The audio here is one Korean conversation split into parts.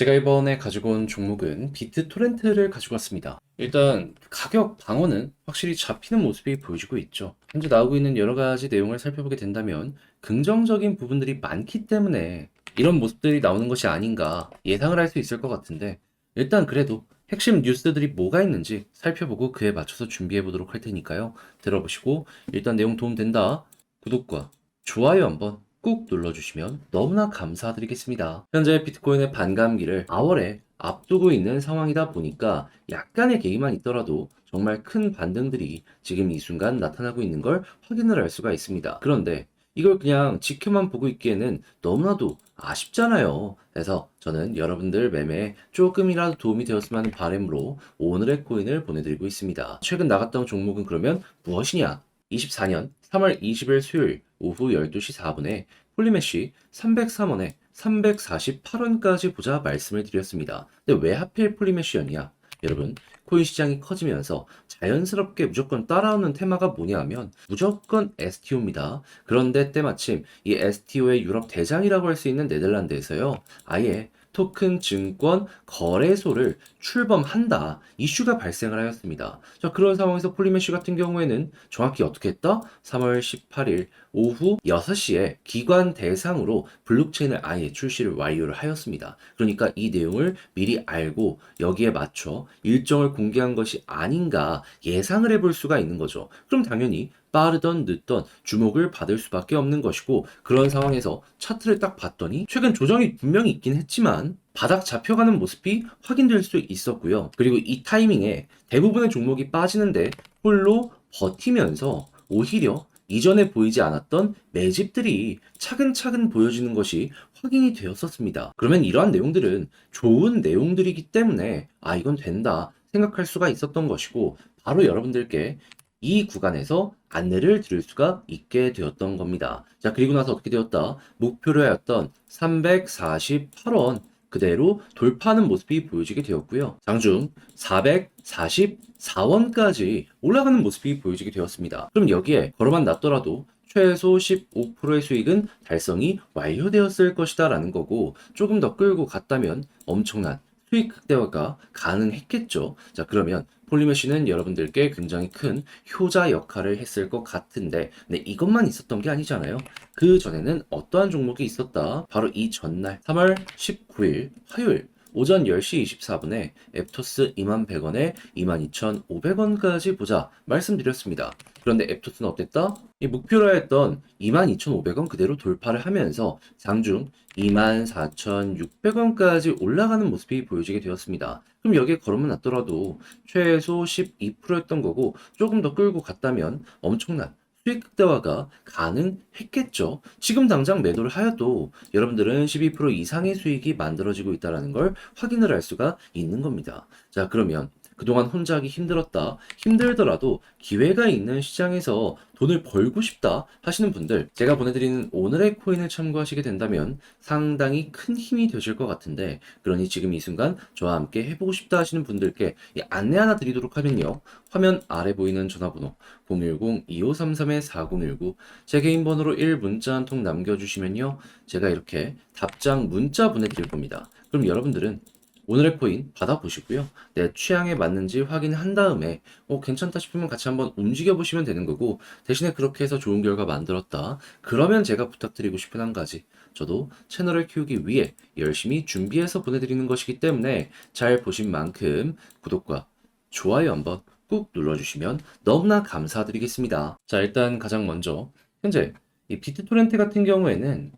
제가 이번에 가지고 온 종목은 비트토렌트를 가지고 왔습니다. 일단 가격 방어는 확실히 잡히는 모습이 보여지고 있죠. 현재 나오고 있는 여러 가지 내용을 살펴보게 된다면 긍정적인 부분들이 많기 때문에 이런 모습들이 나오는 것이 아닌가 예상을 할 수 있을 것 같은데, 일단 그래도 핵심 뉴스들이 뭐가 있는지 살펴보고 그에 맞춰서 준비해 보도록 할 테니까요. 들어보시고 일단 내용 도움된다, 구독과 좋아요 한번 꾹 눌러주시면 너무나 감사드리겠습니다. 현재 비트코인의 반감기를 4월에 앞두고 있는 상황이다 보니까 약간의 개입만 있더라도 정말 큰 반등들이 지금 이 순간 나타나고 있는 걸 확인을 할 수가 있습니다. 그런데 이걸 그냥 지켜만 보고 있기에는 너무나도 아쉽잖아요. 그래서 저는 여러분들 매매에 조금이라도 도움이 되었으면 하는 바람으로 오늘의 코인을 보내드리고 있습니다. 최근 나갔던 종목은 그러면 무엇이냐? 24년 3월 20일 수요일 오후 12시 4분에 폴리메쉬 303원에 348원까지 보자 말씀을 드렸습니다. 근데 왜 하필 폴리메쉬였냐? 여러분, 코인 시장이 커지면서 자연스럽게 무조건 따라오는 테마가 뭐냐 하면 무조건 STO입니다. 그런데 때마침 이 STO의 유럽 대장이라고 할 수 있는 네덜란드에서요, 아예 토큰 증권 거래소를 출범한다 이슈가 발생을 하였습니다. 자, 그런 상황에서 폴리메쉬 같은 경우에는 정확히 어떻게 했다? 3월 18일 오후 6시에 기관 대상으로 블록체인을 아예 출시를 완료를 하였습니다. 그러니까 이 내용을 미리 알고 여기에 맞춰 일정을 공개한 것이 아닌가 예상을 해볼 수가 있는 거죠. 그럼 당연히 빠르던 늦던 주목을 받을 수밖에 없는 것이고, 그런 상황에서 차트를 딱 봤더니 최근 조정이 분명히 있긴 했지만 바닥 잡혀가는 모습이 확인될 수 있었고요. 그리고 이 타이밍에 대부분의 종목이 빠지는데 홀로 버티면서 오히려 이전에 보이지 않았던 매집들이 차근차근 보여지는 것이 확인이 되었었습니다. 그러면 이러한 내용들은 좋은 내용들이기 때문에 이건 된다 생각할 수가 있었던 것이고, 바로 여러분들께 이 구간에서 안내를 드릴 수가 있게 되었던 겁니다. 자, 그리고 나서 어떻게 되었다? 목표로 하였던 348원 그대로 돌파하는 모습이 보여지게 되었고요. 장중 444원까지 올라가는 모습이 보여지게 되었습니다. 그럼 여기에 걸어만 놨더라도 최소 15%의 수익은 달성이 완료되었을 것이다 라는 거고, 조금 더 끌고 갔다면 엄청난 수익 극대화가 가능했겠죠. 자, 그러면 폴리메쉬는 여러분들께 굉장히 큰 효자 역할을 했을 것 같은데, 네, 이것만 있었던 게 아니잖아요. 그 전에는 어떠한 종목이 있었다? 바로 이 전날 3월 19일 화요일 오전 10시 24분에 앱토스 21,100원에 22,500원까지 보자 말씀드렸습니다. 그런데 앱토스는 어땠다? 이 목표로 했던 22,500원 그대로 돌파를 하면서 장중 24,600원까지 올라가는 모습이 보여지게 되었습니다. 그럼 여기에 걸으면 놨더라도 최소 12%였던 거고, 조금 더 끌고 갔다면 엄청난 수익 극대화가 가능했겠죠. 지금 당장 매도를 하여도 여러분들은 12% 이상의 수익이 만들어지고 있다는 걸 확인을 할 수가 있는 겁니다. 자, 그러면 그동안 혼자 하기 힘들었다, 힘들더라도 기회가 있는 시장에서 돈을 벌고 싶다 하시는 분들, 제가 보내드리는 오늘의 코인을 참고하시게 된다면 상당히 큰 힘이 되실 것 같은데, 그러니 지금 이 순간 저와 함께 해보고 싶다 하시는 분들께 이 안내 하나 드리도록 하면요, 화면 아래 보이는 전화번호 010-2533-4019 제 개인 번호로 1문자 한 통 남겨주시면요, 제가 이렇게 답장 문자 보내드릴 겁니다. 그럼 여러분들은 오늘의 코인 받아보시고요, 내 취향에 맞는지 확인한 다음에 괜찮다 싶으면 같이 한번 움직여 보시면 되는 거고, 대신에 그렇게 해서 좋은 결과 만들었다 그러면 제가 부탁드리고 싶은 한 가지, 저도 채널을 키우기 위해 열심히 준비해서 보내드리는 것이기 때문에 잘 보신 만큼 구독과 좋아요 한번 꾹 눌러주시면 너무나 감사드리겠습니다. 자, 일단 가장 먼저 현재 이 비트토렌트 같은 경우에는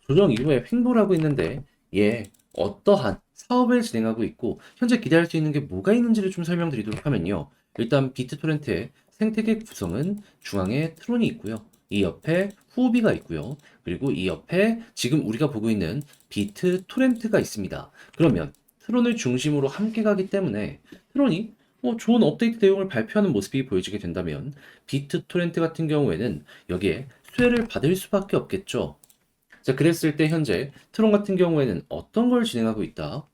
조정 이후에 횡보를 하고 있는데, 어떠한 사업을 진행하고 있고 현재 기대할 수 있는 게 뭐가 있는지를 좀 설명드리도록 하면요, 일단 비트토렌트의 생태계 구성은 중앙에 트론이 있고요, 이 옆에 후오비가 있고요, 그리고 이 옆에 지금 우리가 보고 있는 비트토렌트가 있습니다. 그러면 트론을 중심으로 함께 가기 때문에 트론이 좋은 업데이트 내용을 발표하는 모습이 보여지게 된다면 비트토렌트 같은 경우에는 여기에 수혜를 받을 수밖에 없겠죠. 자, 그랬을 때 현재 트론 같은 경우에는 어떤 걸 진행하고 있다?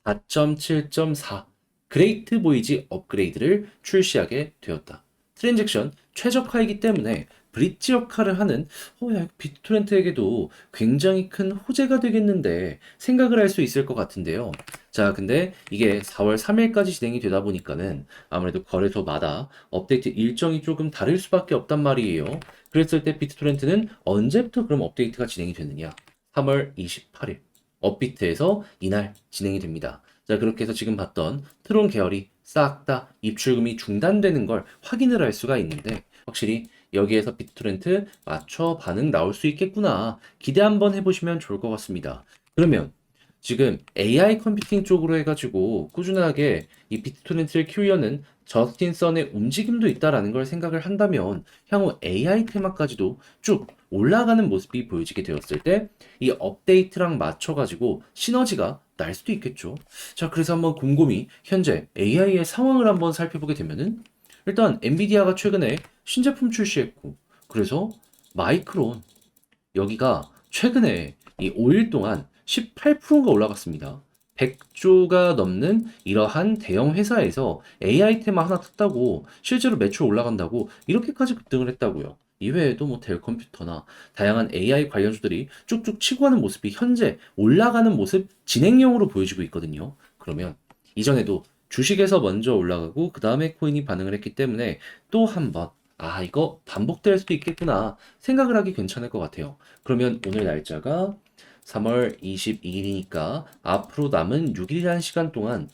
4.7.4 그레이트 보이지 업그레이드를 출시하게 되었다. 트랜잭션 최적화이기 때문에 브릿지 역할을 하는 야, 비트토렌트에게도 굉장히 큰 호재가 되겠는데 생각을 할 수 있을 것 같은데요. 자, 근데 이게 4월 3일까지 진행이 되다 보니까는 아무래도 거래소마다 업데이트 일정이 조금 다를 수밖에 없단 말이에요. 그랬을 때 비트토렌트는 언제부터 그럼 업데이트가 진행이 되느냐? 3월 28일. 업비트에서 이날 진행이 됩니다. 자, 그렇게 해서 지금 봤던 트론 계열이 싹 다 입출금이 중단되는 걸 확인을 할 수가 있는데 확실히 여기에서 비트토렌트 맞춰 반응 나올 수 있겠구나. 기대 한번 해보시면 좋을 것 같습니다. 그러면 지금 AI 컴퓨팅 쪽으로 해가지고 꾸준하게 이 비트토렌트를 키우려는 저스틴 선의 움직임도 있다라는 걸 생각을 한다면 향후 AI 테마까지도 쭉 올라가는 모습이 보여지게 되었을 때 이 업데이트랑 맞춰가지고 시너지가 날 수도 있겠죠. 자, 그래서 한번 곰곰이 현재 AI의 상황을 한번 살펴보게 되면은 일단 엔비디아가 최근에 신제품 출시했고 그래서 마이크론 여기가 최근에 이 5일 동안 18%가 올라갔습니다. 100조가 넘는 이러한 대형 회사에서 AI 테마 하나 탔다고 실제로 매출 올라간다고 이렇게까지 급등을 했다고요. 이외에도 뭐 델 컴퓨터나 다양한 AI 관련주들이 쭉쭉 치고 가는 모습이 현재 올라가는 모습 진행형으로 보여지고 있거든요. 그러면 이전에도 주식에서 먼저 올라가고 그 다음에 코인이 반응을 했기 때문에 또 한번 이거 반복될 수도 있겠구나 생각을 하기 괜찮을 것 같아요. 그러면 오늘 날짜가 3월 22일이니까 앞으로 남은 6일이라는 시간 동안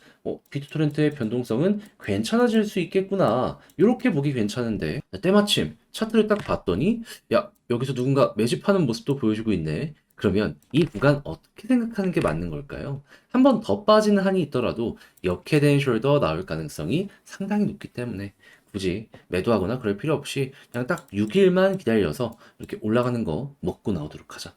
비트토렌트의 변동성은 괜찮아질 수 있겠구나. 이렇게 보기 괜찮은데 때마침 차트를 딱 봤더니 야 여기서 누군가 매집하는 모습도 보여주고 있네. 그러면 이 구간 어떻게 생각하는 게 맞는 걸까요? 한 번 더 빠지는 한이 있더라도 역헤드앤 숄더 나올 가능성이 상당히 높기 때문에 굳이 매도하거나 그럴 필요 없이 그냥 딱 6일만 기다려서 이렇게 올라가는 거 먹고 나오도록 하자.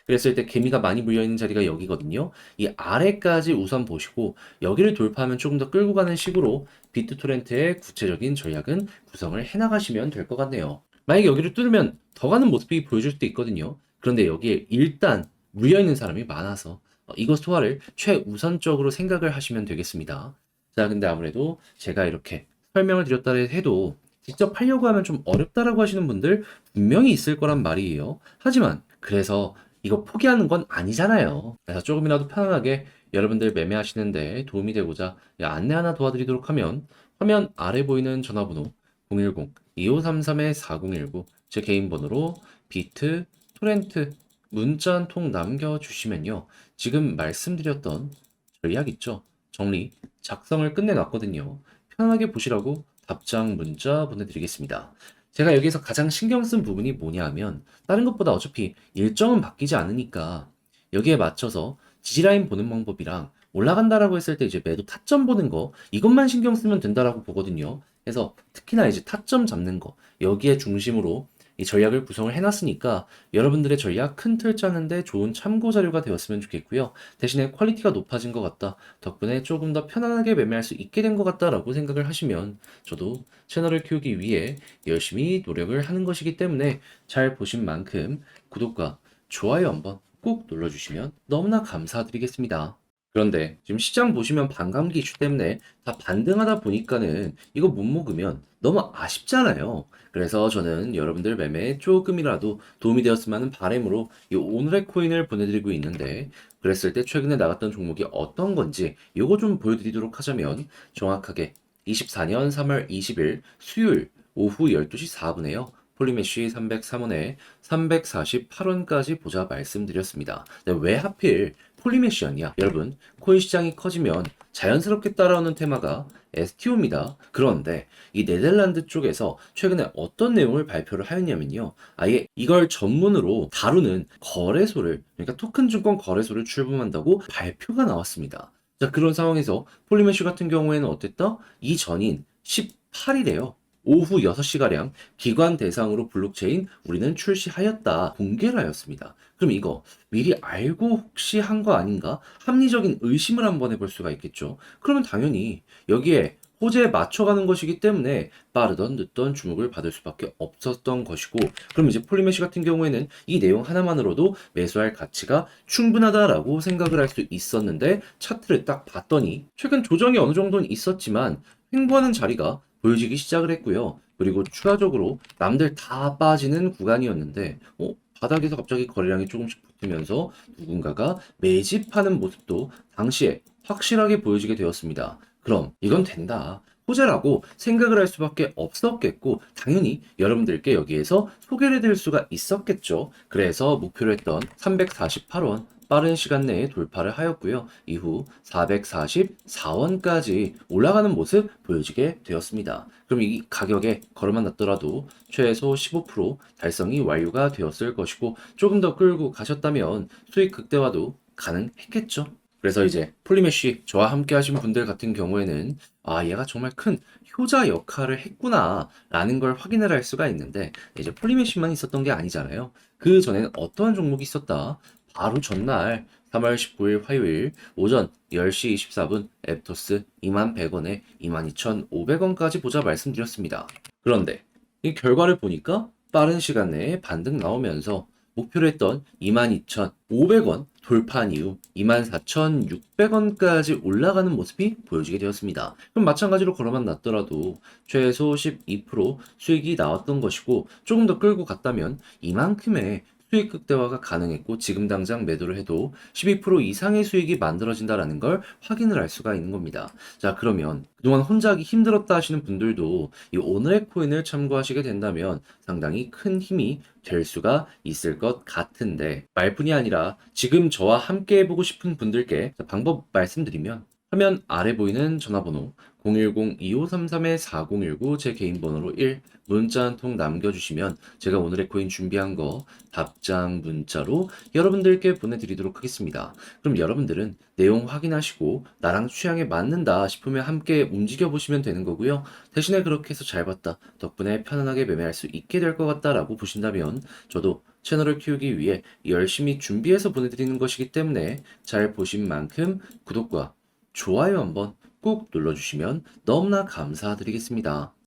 그랬을 때 개미가 많이 물려있는 자리가 여기거든요. 이 아래까지 우선 보시고 여기를 돌파하면 조금 더 끌고 가는 식으로 비트토렌트의 구체적인 전략은 구성을 해나가시면 될 것 같네요. 만약에 여기를 뚫으면 더 가는 모습이 보여줄 수도 있거든요. 그런데 여기에 일단 물려있는 사람이 많아서 이거 소화를 최우선적으로 생각을 하시면 되겠습니다. 자, 근데 아무래도 제가 이렇게 설명을 드렸다 해도 직접 하려고 하면 좀 어렵다라고 하시는 분들 분명히 있을 거란 말이에요. 하지만 그래서 이거 포기하는 건 아니잖아요. 그래서 조금이라도 편안하게 여러분들 매매하시는데 도움이 되고자 안내 하나 도와드리도록 하면 화면 아래 보이는 전화번호 010-2533-4019 제 개인 번호로 비트, 토렌트 문자 한 통 남겨주시면요. 지금 말씀드렸던 전략 있죠? 정리, 작성을 끝내놨거든요. 편하게 보시라고 답장 문자 보내드리겠습니다. 제가 여기서 가장 신경 쓴 부분이 뭐냐 하면 다른 것보다 어차피 일정은 바뀌지 않으니까 여기에 맞춰서 지지라인 보는 방법이랑 올라간다라고 했을 때 이제 매도 타점 보는 거 이것만 신경 쓰면 된다라고 보거든요. 그래서 특히나 이제 타점 잡는 거 여기에 중심으로 이 전략을 구성을 해놨으니까 여러분들의 전략 큰 틀 짜는데 좋은 참고 자료가 되었으면 좋겠고요. 대신에 퀄리티가 높아진 것 같다. 덕분에 조금 더 편안하게 매매할 수 있게 된 것 같다라고 생각을 하시면 저도 채널을 키우기 위해 열심히 노력을 하는 것이기 때문에 잘 보신 만큼 구독과 좋아요 한번 꼭 눌러주시면 너무나 감사드리겠습니다. 그런데 지금 시장 보시면 반감기 이슈 때문에 다 반등하다 보니까는 이거 못 먹으면 너무 아쉽잖아요. 그래서 저는 여러분들 매매에 조금이라도 도움이 되었으면 하는 바람으로 이 오늘의 코인을 보내드리고 있는데 그랬을 때 최근에 나갔던 종목이 어떤 건지 요거 좀 보여드리도록 하자면 정확하게 24년 3월 20일 수요일 오후 12시 4분에요. 폴리메쉬 303원에 348원까지 보자 말씀드렸습니다. 네, 왜 하필 폴리메쉬였냐? 여러분, 코인 시장이 커지면 자연스럽게 따라오는 테마가 STO입니다. 그런데 이 네덜란드 쪽에서 최근에 어떤 내용을 발표를 하였냐면요. 아예 이걸 전문으로 다루는 거래소를, 그러니까 토큰 증권 거래소를 출범한다고 발표가 나왔습니다. 자, 그런 상황에서 폴리메쉬 같은 경우에는 어땠다? 이전인 18일에요. 오후 6시가량 기관 대상으로 블록체인 우리는 출시하였다 공개를 하였습니다. 그럼 이거 미리 알고 혹시 한 거 아닌가? 합리적인 의심을 한번 해볼 수가 있겠죠. 그러면 당연히 여기에 호재에 맞춰가는 것이기 때문에 빠르던 늦던 주목을 받을 수밖에 없었던 것이고 그럼 이제 폴리메시 같은 경우에는 이 내용 하나만으로도 매수할 가치가 충분하다라고 생각을 할 수 있었는데 차트를 딱 봤더니 최근 조정이 어느 정도는 있었지만 횡보하는 자리가 보여지기 시작을 했고요. 그리고 추가적으로 남들 다 빠지는 구간이었는데 바닥에서 갑자기 거래량이 조금씩 붙으면서 누군가가 매집하는 모습도 당시에 확실하게 보여지게 되었습니다. 그럼 이건 된다. 호재라고 생각을 할 수밖에 없었겠고 당연히 여러분들께 여기에서 소개를 해드릴 수가 있었겠죠. 그래서 목표로 했던 348원 빠른 시간 내에 돌파를 하였고요. 이후 444원까지 올라가는 모습 보여지게 되었습니다. 그럼 이 가격에 걸어만 놨더라도 최소 15% 달성이 완료가 되었을 것이고 조금 더 끌고 가셨다면 수익 극대화도 가능했겠죠. 그래서 이제 폴리메쉬 저와 함께 하신 분들 같은 경우에는 얘가 정말 큰 효자 역할을 했구나 라는 걸 확인을 할 수가 있는데 이제 폴리메쉬만 있었던 게 아니잖아요. 그 전에는 어떠한 종목이 있었다. 바로 전날 3월 19일 화요일 오전 10시 24분 앱토스 21,100원에 22,500원까지 보자 말씀드렸습니다. 그런데 이 결과를 보니까 빠른 시간 내에 반등 나오면서 목표로 했던 22,500원 돌파한 이후 24,600원까지 올라가는 모습이 보여지게 되었습니다. 그럼 마찬가지로 걸어만 놨더라도 최소 12% 수익이 나왔던 것이고 조금 더 끌고 갔다면 이만큼의 수익 극대화가 가능했고 지금 당장 매도를 해도 12% 이상의 수익이 만들어진다라는 걸 확인을 할 수가 있는 겁니다. 자, 그러면 그동안 혼자 하기 힘들었다 하시는 분들도 이 오늘의 코인을 참고하시게 된다면 상당히 큰 힘이 될 수가 있을 것 같은데 말뿐이 아니라 지금 저와 함께 해보고 싶은 분들께 방법 말씀드리면 화면 아래 보이는 전화번호 010-2533-4019 제 개인 번호로 1 문자 한 통 남겨주시면 제가 오늘의 코인 준비한 거 답장 문자로 여러분들께 보내드리도록 하겠습니다. 그럼 여러분들은 내용 확인하시고 나랑 취향에 맞는다 싶으면 함께 움직여 보시면 되는 거고요. 대신에 그렇게 해서 잘 봤다, 덕분에 편안하게 매매할 수 있게 될 것 같다 라고 보신다면 저도 채널을 키우기 위해 열심히 준비해서 보내드리는 것이기 때문에 잘 보신 만큼 구독과 좋아요 한번 꾹 눌러주시면 너무나 감사드리겠습니다.